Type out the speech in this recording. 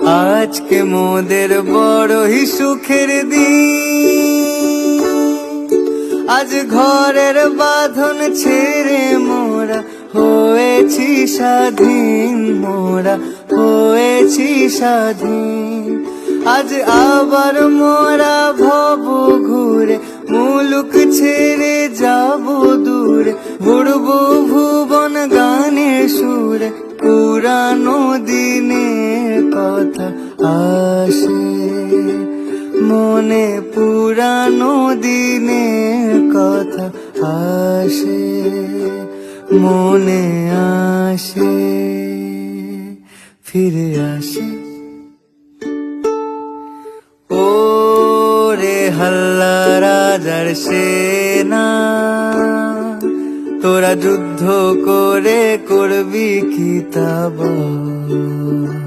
আজকে মোদের বড়ই সুখের দিন, আজ ঘরের বাঁধন ছেড়ে মোরা হয়েছি স্বাধীন, মোরা হয়েছি স্বাধীন। আজ আবার মোরা ভব ঘুরে মুলুক ছেড়ে যাব দূরে, ঘুরবো ভুবন গানের সুরে, পুরানো দিনের কথা আসে মনে, পুরানো দিনের কথা আসে মনে, আসে ফিরে আসে। ও রে হাল্লা রাজার সেনা, তোরা যুদ্ধ করে করবি কি তা বল?